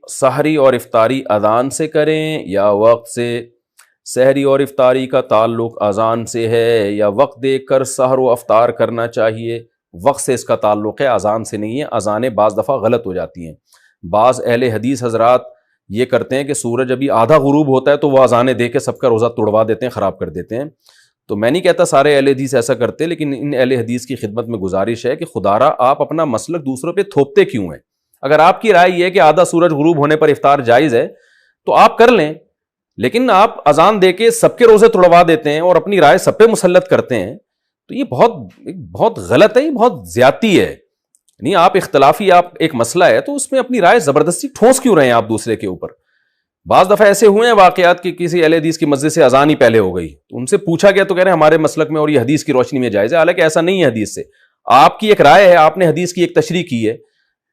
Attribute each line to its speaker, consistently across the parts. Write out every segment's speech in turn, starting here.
Speaker 1: سحری اور افطاری اذان سے کریں یا وقت سے؟ سحری اور افطاری کا تعلق اذان سے ہے یا وقت دیکھ کر سحر و افطار کرنا چاہیے؟ وقت سے اس کا تعلق ہے، اذان سے نہیں ہے۔ اذانیں بعض دفعہ غلط ہو جاتی ہیں۔ بعض اہل حدیث حضرات یہ کرتے ہیں کہ سورج ابھی آدھا غروب ہوتا ہے تو وہ اذانیں دے کے سب کا روزہ توڑوا دیتے ہیں، خراب کر دیتے ہیں۔ تو میں نہیں کہتا سارے اہل حدیث ایسا کرتے، لیکن ان اہل حدیث کی خدمت میں گزارش ہے کہ خدارا آپ اپنا مسلک دوسروں پہ تھوپتے کیوں ہیں؟ اگر آپ کی رائے یہ ہے کہ آدھا سورج غروب ہونے پر افطار جائز ہے تو آپ کر لیں، لیکن آپ اذان دے کے سب کے روزے توڑوا دیتے ہیں اور اپنی رائے سب پہ مسلط کرتے ہیں، تو یہ بہت غلط ہے، یہ بہت زیادتی ہے۔ نہیں، آپ اختلافی ایک مسئلہ ہے تو اس میں اپنی رائے زبردستی ٹھونس کیوں رہے ہیں آپ دوسرے کے اوپر؟ بعض دفعہ ایسے ہوئے ہیں واقعات کہ کسی اہل حدیث کی مسجد سے اذان ہی پہلے ہو گئی، تو ان سے پوچھا گیا تو کہہ رہے ہیں ہمارے مسلک میں اور یہ حدیث کی روشنی میں جائز ہے، حالانکہ ایسا نہیں ہے حدیث سے۔ آپ کی ایک رائے ہے، آپ نے حدیث کی ایک تشریح کی ہے،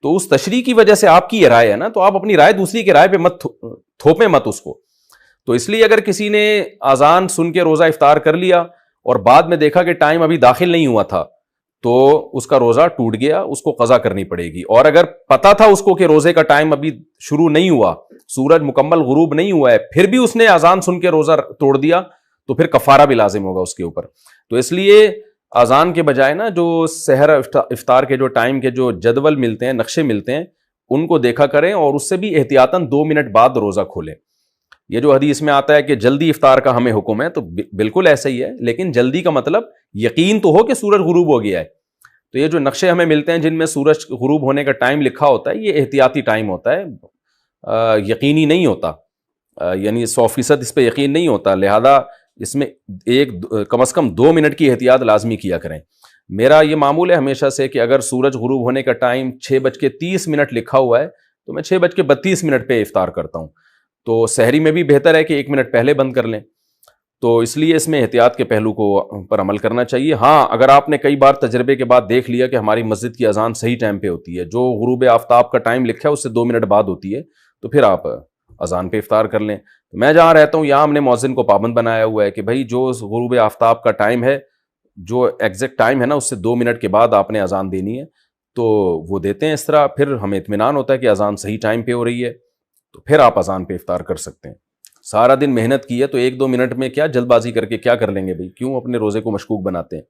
Speaker 1: تو اس تشریح کی وجہ سے آپ کی یہ رائے ہے نا، تو آپ اپنی رائے دوسری کی رائے پہ مت تھوپیں مت اس کو۔ تو اس لیے اگر کسی نے اذان سن کے روزہ افطار کر لیا اور بعد میں دیکھا کہ ٹائم ابھی داخل نہیں ہوا تھا تو اس کا روزہ ٹوٹ گیا، اس کو قضا کرنی پڑے گی۔ اور اگر پتا تھا اس کو کہ روزے کا ٹائم ابھی شروع نہیں ہوا، سورج مکمل غروب نہیں ہوا ہے، پھر بھی اس نے اذان سن کے روزہ توڑ دیا تو پھر کفارہ بھی لازم ہوگا اس کے اوپر۔ تو اس لیے اذان کے بجائے نا جو سحر افطار کے جو ٹائم کے جو جدول ملتے ہیں، نقشے ملتے ہیں، ان کو دیکھا کریں اور اس سے بھی احتیاطاً 2 منٹ بعد روزہ کھولیں۔ یہ جو حدیث میں آتا ہے کہ جلدی افطار کا ہمیں حکم ہے، تو بالکل ایسا ہی ہے، لیکن جلدی کا مطلب یقین تو ہو کہ سورج غروب ہو گیا ہے۔ تو یہ جو نقشے ہمیں ملتے ہیں جن میں سورج غروب ہونے کا ٹائم لکھا ہوتا ہے، یہ احتیاطی ٹائم ہوتا ہے، یقینی نہیں ہوتا، یعنی 100% اس پہ یقین نہیں ہوتا، لہذا اس میں کم از کم 2 منٹ کی احتیاط لازمی کیا کریں۔ میرا یہ معمول ہے ہمیشہ سے کہ اگر سورج غروب ہونے کا ٹائم 6:30 لکھا ہوا ہے تو میں 6:32 پہ افطار کرتا ہوں۔ تو سحری میں بھی بہتر ہے کہ 1 منٹ پہلے بند کر لیں۔ تو اس لیے اس میں احتیاط کے پہلو کو پر عمل کرنا چاہیے۔ ہاں، اگر آپ نے کئی بار تجربے کے بعد دیکھ لیا کہ ہماری مسجد کی اذان صحیح ٹائم پہ ہوتی ہے، جو غروب آفتاب کا ٹائم لکھا ہے اس سے 2 منٹ بعد ہوتی ہے، تو پھر آپ اذان پہ افطار کر لیں۔ تو میں جہاں رہتا ہوں یہاں ہم نے مؤذن کو پابند بنایا ہوا ہے کہ بھائی جو غروب آفتاب کا ٹائم ہے، جو ایگزیکٹ ٹائم ہے نا، اس سے 2 منٹ کے بعد آپ نے اذان دینی ہے، تو وہ دیتے ہیں۔ اس طرح پھر ہمیں اطمینان ہوتا ہے کہ اذان صحیح ٹائم پہ ہو رہی ہے، تو پھر آپ اذان پہ افطار کر سکتے ہیں۔ سارا دن محنت کی ہے تو 1-2 منٹ میں کیا جلد بازی کر کے کیا کر لیں گے بھائی؟ کیوں اپنے روزے کو مشکوک بناتے ہیں؟